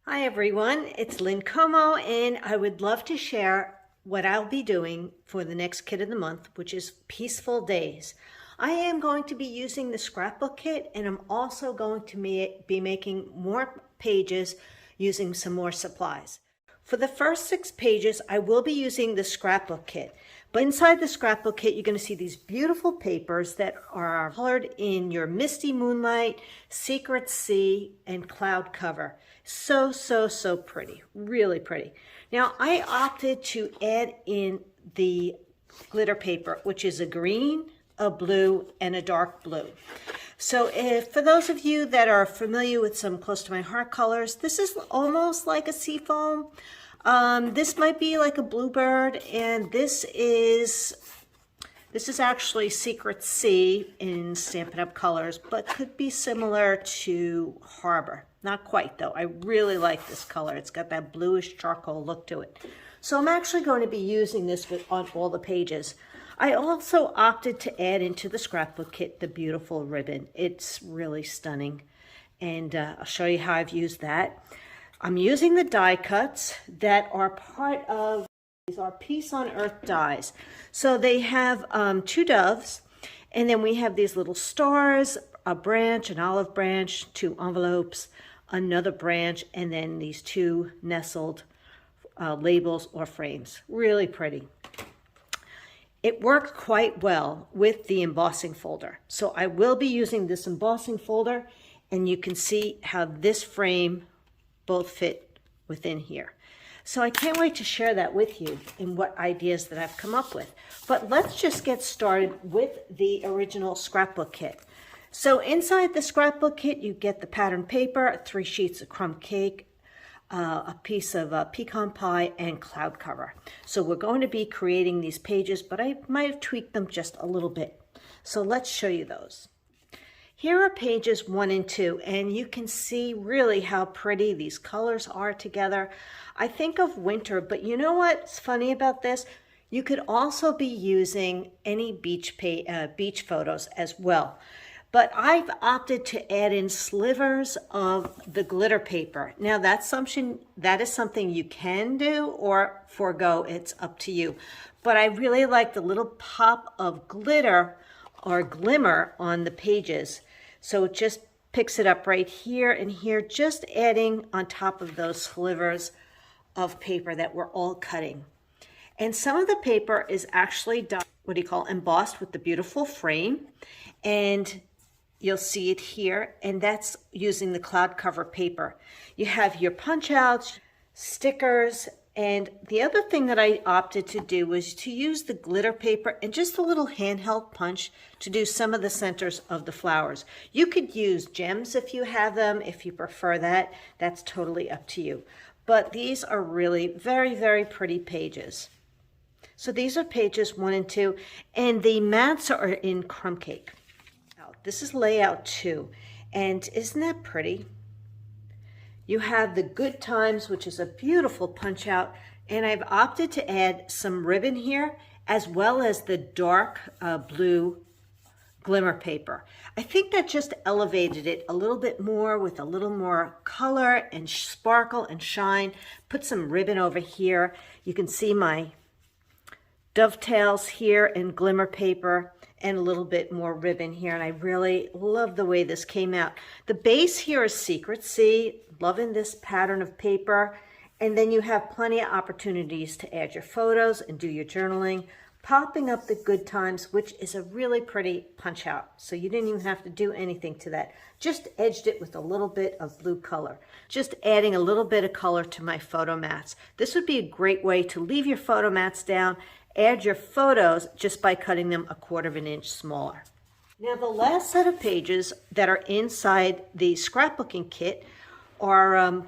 Hi everyone, it's Lynn Como and I would love to share what I'll be doing for the next kit of the month, which is Peaceful Days. I am going to be using the scrapbook kit and I'm also going to be making more pages using some more supplies. For the first 6 pages, I will be using the scrapbook kit. But inside the scrapbook kit, you're going to see these beautiful papers that are colored in your Misty Moonlight, Secret Sea, and Cloud Cover. So pretty. Really pretty. Now, I opted to add in the glitter paper, which is a green, a blue, and a dark blue. So for those of you that are familiar with some close to my heart colors, this is almost like a seafoam. This might be like a bluebird, and this is actually Secret Sea in Stampin' Up! Colors, but could be similar to Harbor. Not quite though. I really like this color. It's got that bluish charcoal look to it. So I'm actually going to be using this on all the pages. I also opted to add into the scrapbook kit the beautiful ribbon. It's really stunning, and I'll show you how I've used that. I'm using the die cuts that are part of, these are Peace on Earth dies. So they have 2 doves, and then we have these little stars, a branch, an olive branch, 2 envelopes, another branch, and then these 2 nestled labels or frames. Really pretty. It worked quite well with the embossing folder. So I will be using this embossing folder, and you can see how this frame both fit within here. So I can't wait to share that with you and what ideas that I've come up with. But let's just get started with the original scrapbook kit. So inside the scrapbook kit, you get the pattern paper, 3 sheets of crumb cake, a piece of pecan pie, and cloud cover. So we're going to be creating these pages, but I might have tweaked them just a little bit. So let's show you those. Here are pages 1 and 2, and you can see really how pretty these colors are together. I think of winter, but you know what's funny about this? You could also be using any beach photos as well. But I've opted to add in slivers of the glitter paper. Now that is something you can do or forego, it's up to you. But I really like the little pop of glitter or glimmer on the pages. So it just picks it up right here and here, just adding on top of those slivers of paper that we're all cutting. And some of the paper is actually done, embossed with the beautiful frame. And you'll see it here, and that's using the cloud cover paper. You have your punch outs, stickers, and the other thing that I opted to do was to use the glitter paper and just a little handheld punch to do some of the centers of the flowers. You could use gems if you have them, if you prefer that. That's totally up to you. But these are really very pretty pages. So these are pages 1 and 2, and the mats are in crumb cake. This is layout 2, and isn't that pretty? You have the Good Times, which is a beautiful punch out, and I've opted to add some ribbon here, as well as the dark blue glimmer paper. I think that just elevated it a little bit more with a little more color and sparkle and shine. Put some ribbon over here. You can see my dovetails here in glimmer paper, and a little bit more ribbon here, and I really love the way this came out. The base here is Secret Sea, loving this pattern of paper, and then you have plenty of opportunities to add your photos and do your journaling, popping up the Good Times, which is a really pretty punch out. So you didn't even have to do anything to that. Just edged it with a little bit of blue color. Just adding a little bit of color to my photo mats. This would be a great way to leave your photo mats down, add your photos just by cutting them 1/4 inch smaller. Now the last set of pages that are inside the scrapbooking kit are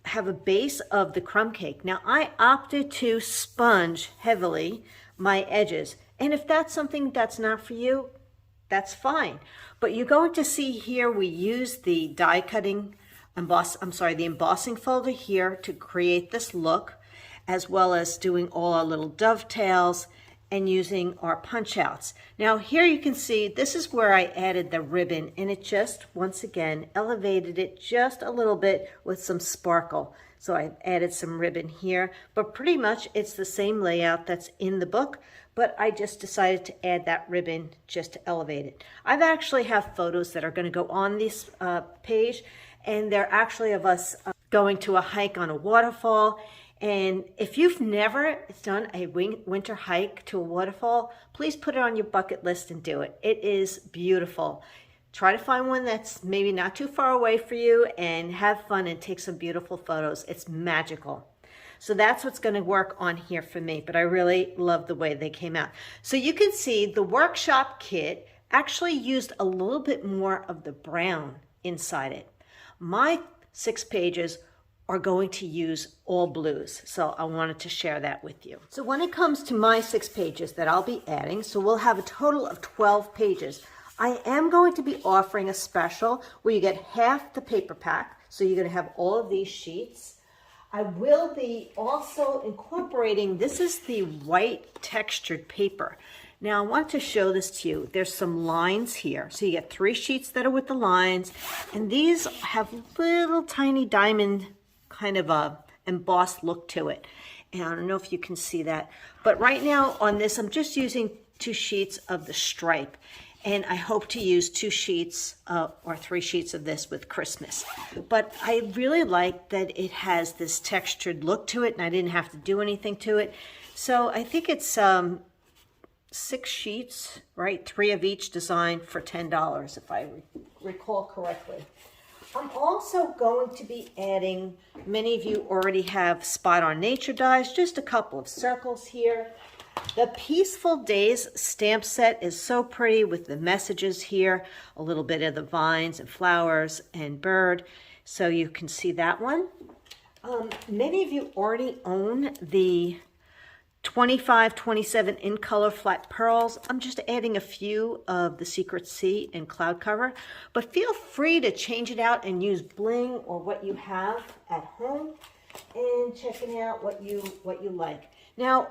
have a base of the crumb cake. Now I opted to sponge heavily my edges, and if that's something that's not for you, that's fine. But you're going to see here we use the die cutting the embossing folder here to create this look, as well as doing all our little dovetails and using our punch outs. Now here you can see this is where I added the ribbon, and it just once again elevated it just a little bit with some sparkle. So I added some ribbon here, but pretty much it's the same layout that's in the book, but I just decided to add that ribbon just to elevate it. I've actually have photos that are going to go on this page, and they're actually of us going to a hike on a waterfall. And if you've never done a winter hike to a waterfall, please put it on your bucket list and do it. It is beautiful. Try to find one that's maybe not too far away for you and have fun and take some beautiful photos. It's magical. So that's what's going to work on here for me, but I really love the way they came out. So you can see the workshop kit actually used a little bit more of the brown inside it. My 6 pages are going to use all blues, so I wanted to share that with you. So when it comes to my 6 pages that I'll be adding, so we'll have a total of 12 pages. I am going to be offering a special where you get half the paper pack, so you're going to have all of these sheets. I will be also incorporating, this is the white textured paper. Now I want to show this to you. There's some lines here. So you get 3 sheets that are with the lines, and these have little tiny diamond kind of a embossed look to it. And I don't know if you can see that, but right now on this, I'm just using 2 sheets of the stripe. And I hope to use 2 sheets or 3 sheets of this with Christmas. But I really like that it has this textured look to it, and I didn't have to do anything to it. So I think it's 6 sheets, right? 3 of each design for $10, if I recall correctly. I'm also going to be adding, many of you already have Spot on Nature dies, just a couple of circles here. The Peaceful Days stamp set is so pretty with the messages here, a little bit of the vines and flowers and bird, so you can see that one. Many of you already own the 25-27 in color flat pearls. I'm just adding a few of the Secret Sea and cloud cover, but feel free to change it out and use bling or what you have at home and checking out what you like. Now,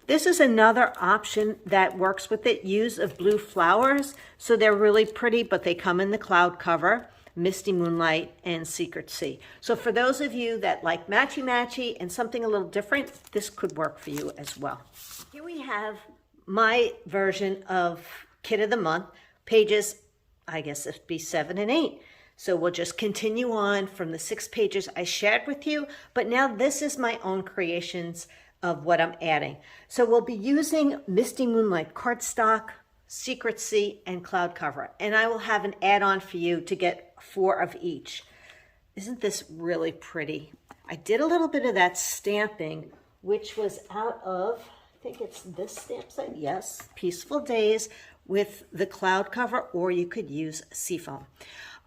this is another option that works with it, use of blue flowers. So they're really pretty, but they come in the cloud cover, Misty Moonlight, and Secret Sea. So for those of you that like matchy-matchy and something a little different, this could work for you as well. Here we have my version of Kit of the Month, pages, I guess it'd be 7 and 8. So we'll just continue on from the 6 pages I shared with you, but now this is my own creations of what I'm adding. So we'll be using Misty Moonlight cardstock, Secret Sea, and cloud cover. And I will have an add-on for you to get 4 of each. Isn't this really pretty? I did a little bit of that stamping, which was out of, I think it's this stamp set, yes, Peaceful Days with the cloud cover, or you could use seafoam.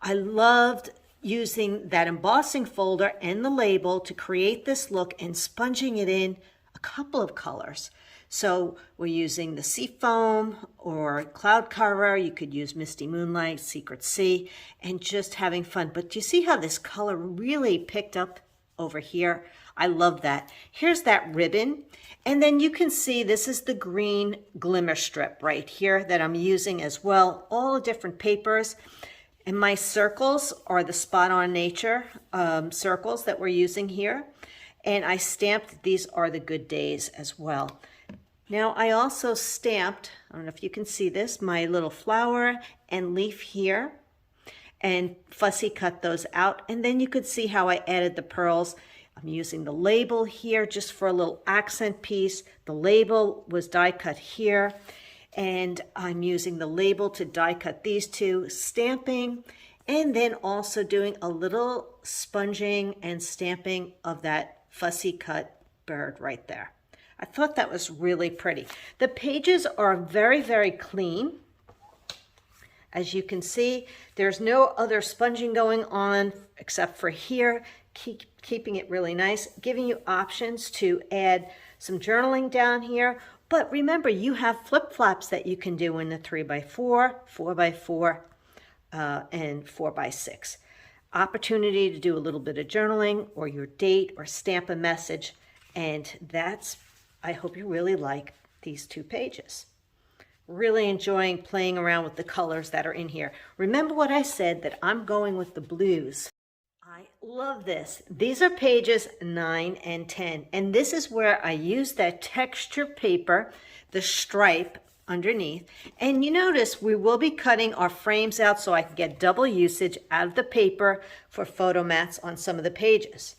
I loved using that embossing folder and the label to create this look and sponging it in a couple of colors. So we're using the seafoam or cloud cover. You could use Misty Moonlight, Secret Sea, and just having fun. But do you see how this color really picked up over here? I love that. Here's that ribbon. And then you can see this is the green Glimmer strip right here that I'm using as well. All the different papers. And my circles are the Spot on Nature circles that we're using here. And I stamped, these are the Good Days as well. Now I also stamped, I don't know if you can see this, my little flower and leaf here, and fussy cut those out. And then you could see how I added the pearls. I'm using the label here just for a little accent piece. The label was die cut here, and I'm using the label to die cut these 2, stamping, and then also doing a little sponging and stamping of that fussy cut bird right there. I thought that was really pretty. The pages are very, very clean. As you can see, there's no other sponging going on except for here, keeping it really nice, giving you options to add some journaling down here. But remember, you have flip-flops that you can do in the 3x4, 4x4, and 4x6. Opportunity to do a little bit of journaling or your date or stamp a message. And that's, I hope you really like these 2 pages. Really enjoying playing around with the colors that are in here. Remember what I said, that I'm going with the blues. I love this. These are pages 9 and 10, and this is where I use that texture paper, the stripe underneath. And you notice we will be cutting our frames out so I can get double usage out of the paper for photo mats on some of the pages.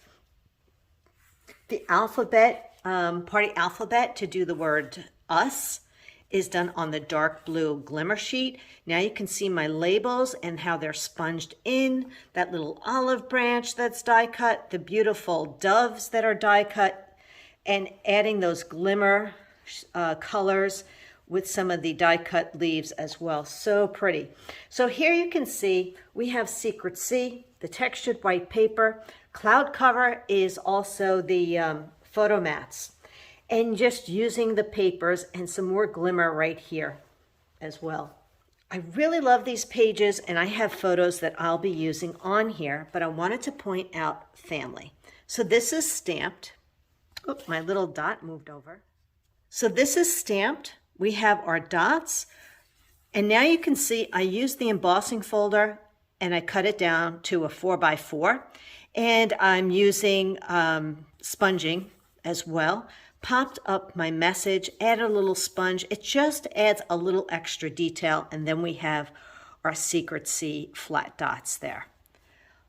The alphabet, party alphabet to do the word us, is done on the dark blue Glimmer sheet. Now you can see my labels and how they're sponged in, that little olive branch that's die cut, the beautiful doves that are die cut, and adding those glimmer colors with some of the die cut leaves as well. So pretty. So here you can see we have Secret Sea, the textured white paper. Cloud cover is also the photo mats. And just using the papers and some more glimmer right here as well. I really love these pages, and I have photos that I'll be using on here, but I wanted to point out family. So this is stamped. Oh, my little dot moved over. So this is stamped. We have our dots, and now you can see I used the embossing folder and I cut it down to a 4x4, and I'm using sponging as well. Popped up my message, add a little sponge. It just adds a little extra detail, and then we have our Secret Sea flat dots there.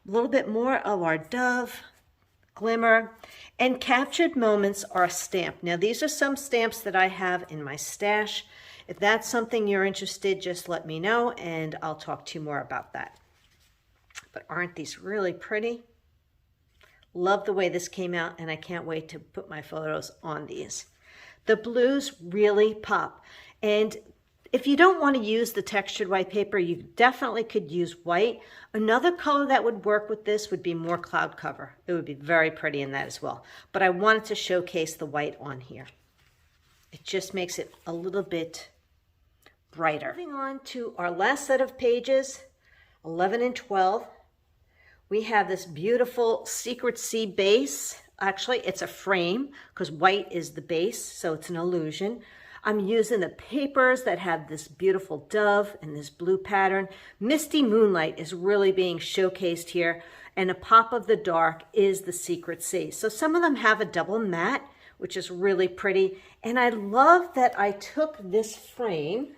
A little bit more of our dove, glimmer, and captured moments are stamped. Now these are some stamps that I have in my stash. If that's something you're interested, just let me know and I'll talk to you more about that. But aren't these really pretty? Love the way this came out, and I can't wait to put my photos on these. The blues really pop. And if you don't want to use the textured white paper, you definitely could use white. Another color that would work with this would be more cloud cover. It would be very pretty in that as well. But I wanted to showcase the white on here. It just makes it a little bit brighter. Moving on to our last set of pages, 11 and 12. We have this beautiful Secret Sea base. Actually, it's a frame because white is the base, so it's an illusion. I'm using the papers that have this beautiful dove and this blue pattern. Misty Moonlight is really being showcased here, and a pop of the dark is the Secret Sea. So some of them have a double matte, which is really pretty. And I love that I took this frame,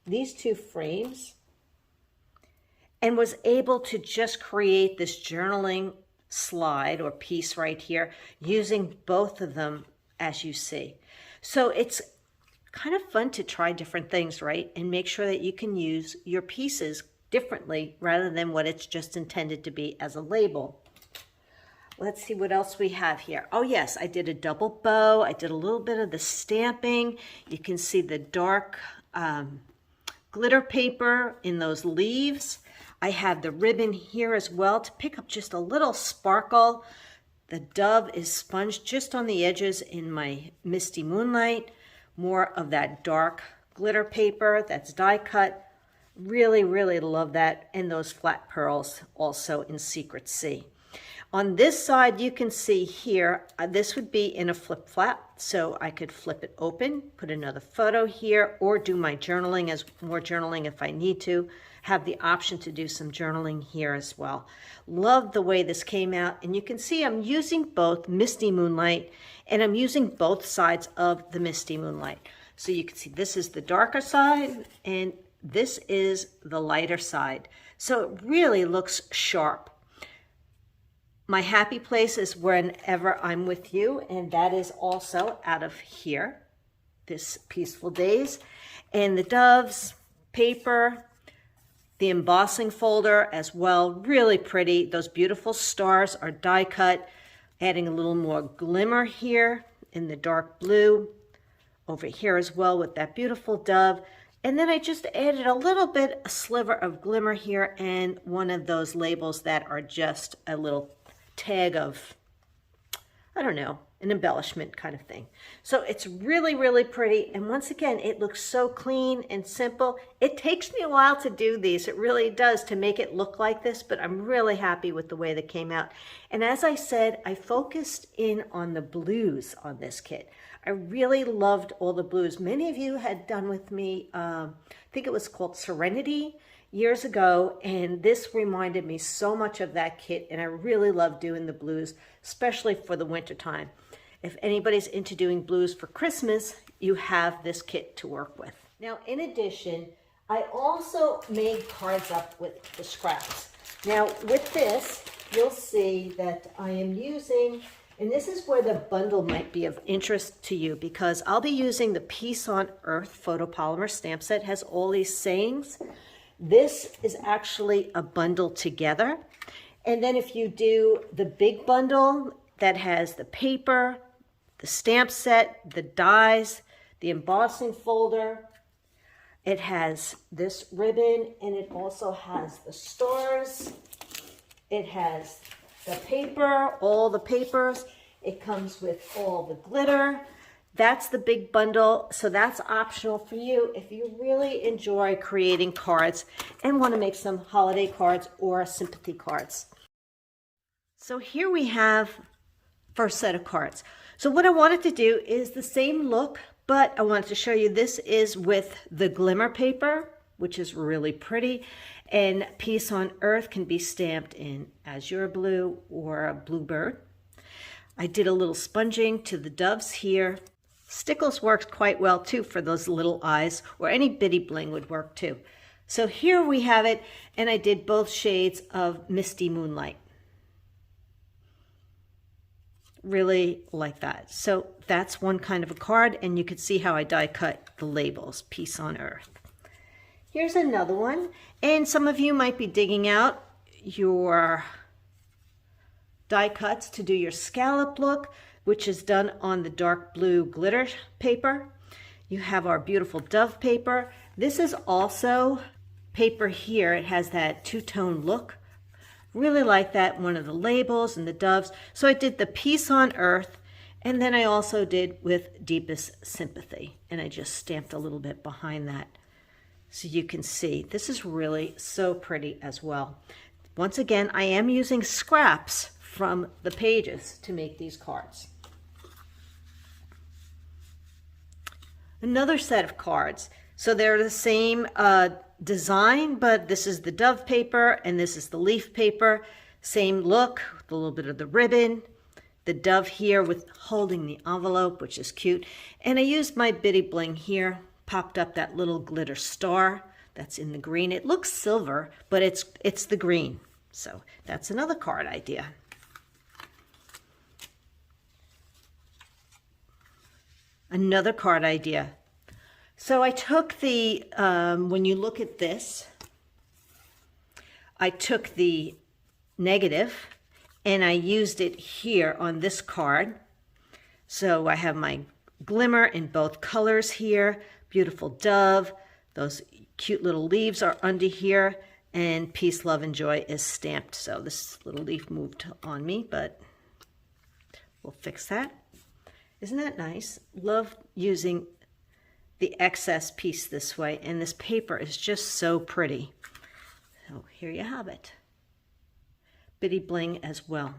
these 2 frames, and was able to just create this journaling slide or piece right here using both of them, as you see. So it's kind of fun to try different things, right? And make sure that you can use your pieces differently rather than what it's just intended to be as a label. Let's see what else we have here. Oh yes, I did a double bow. I did a little bit of the stamping. You can see the dark glitter paper in those leaves. I have the ribbon here as well to pick up just a little sparkle. The dove is sponged just on the edges in my Misty Moonlight. More of that dark glitter paper that's die cut. Really, really love that. And those flat pearls also in Secret Sea. On this side, you can see here, this would be in a flip flap, so I could flip it open, put another photo here, or do my journaling as more journaling if I need to. Have the option to do some journaling here as well. Love the way this came out, and you can see I'm using both Misty Moonlight, and I'm using both sides of the Misty Moonlight. So you can see this is the darker side, and this is the lighter side. So it really looks sharp. My happy place is whenever I'm with you, and that is also out of here, this Peaceful Days. And the doves, paper, the embossing folder as well, really pretty. Those beautiful stars are die cut, adding a little more glimmer here in the dark blue. Over here as well with that beautiful dove. And then I just added a little bit, a sliver of glimmer here, and one of those labels that are just a little tag of, I don't know, an embellishment kind of thing. So it's really, really pretty. And once again, it looks so clean and simple. It takes me a while to do these. It really does, to make it look like this, but I'm really happy with the way that came out. And as I said, I focused in on the blues on this kit. I really loved all the blues. Many of you had done with me, I think it was called Serenity years ago, and this reminded me so much of that kit, and I really love doing the blues, especially for the winter time. If anybody's into doing blues for Christmas, you have this kit to work with. Now, in addition, I also made cards up with the scraps. Now, with this, you'll see that I am using, and this is where the bundle might be of interest to you, because I'll be using the Peace on Earth photopolymer stamp set. It has all these sayings. This is actually a bundle together. And then if you do the big bundle that has the paper, the stamp set, the dies, the embossing folder, it has this ribbon, and it also has the stars. It has the paper, all the papers. It comes with all the glitter. That's the big bundle, so that's optional for you if you really enjoy creating cards and want to make some holiday cards or sympathy cards. So here we have first set of cards. So what I wanted to do is the same look, but I wanted to show you this is with the Glimmer paper, which is really pretty, and Peace on Earth can be stamped in azure blue or a bluebird. I did a little sponging to the doves here. Stickles works quite well too for those little eyes, or any bitty bling would work too. So here we have it, and I did both shades of Misty Moonlight. Really like that. So that's one kind of a card, and you can see how I die cut the labels, Peace on Earth. Here's another one, and some of you might be digging out your die cuts to do your scallop look, which is done on the dark blue glitter paper. You have our beautiful dove paper. This is also paper here. It has that two-tone look. Really like that, one of the labels and the doves. So I did the Peace on Earth, and then I also did with Deepest Sympathy, and I just stamped a little bit behind that. So you can see, this is really so pretty as well. Once again, I am using scraps from the pages to make these cards. Another set of cards. So they're the same design, but this is the dove paper and this is the leaf paper. Same look, with a little bit of the ribbon. The dove here with holding the envelope, which is cute. And I used my bitty bling here, popped up that little glitter star that's in the green. It looks silver, but it's the green. So that's another card idea. Another card idea. So I took the, when you look at this, I took the negative and I used it here on this card. So I have my Glimmer in both colors here, beautiful dove, those cute little leaves are under here, and Peace, Love, and Joy is stamped. So this little leaf moved on me, but we'll fix that. Isn't that nice? Love using the excess piece this way, and this paper is just so pretty. So here you have it. Bitty bling as well.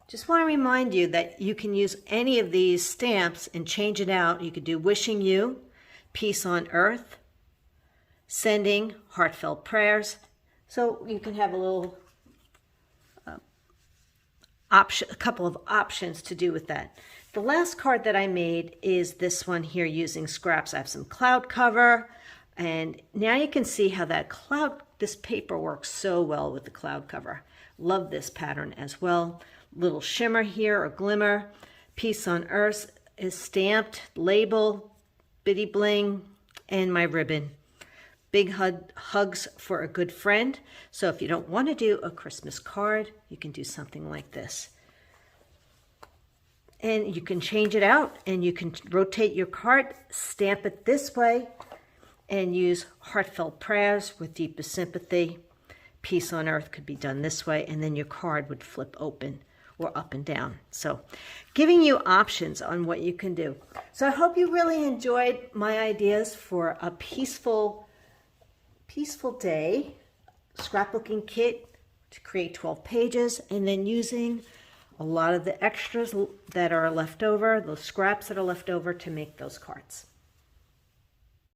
Just want to remind you that you can use any of these stamps and change it out. You could do Wishing You, Peace on Earth, Sending Heartfelt Prayers. So you can have a little a couple of options to do with that. The last card that I made is this one here using scraps. I have some cloud cover, and now you can see how that this paper works so well with the cloud cover. Love this pattern as well. Little shimmer here or glimmer. Peace on Earth is stamped, label, bitty bling, and my ribbon. Big hugs for a good friend. So if you don't want to do a Christmas card, you can do something like this. And you can change it out, and you can rotate your card, stamp it this way, and use Heartfelt Prayers with Deepest Sympathy. Peace on Earth could be done this way, and then your card would flip open or up and down. So giving you options on what you can do. So I hope you really enjoyed my ideas for a peaceful day scrapbooking kit to create 12 pages, and then using a lot of the extras that are left over, those scraps that are left over, to make those cards.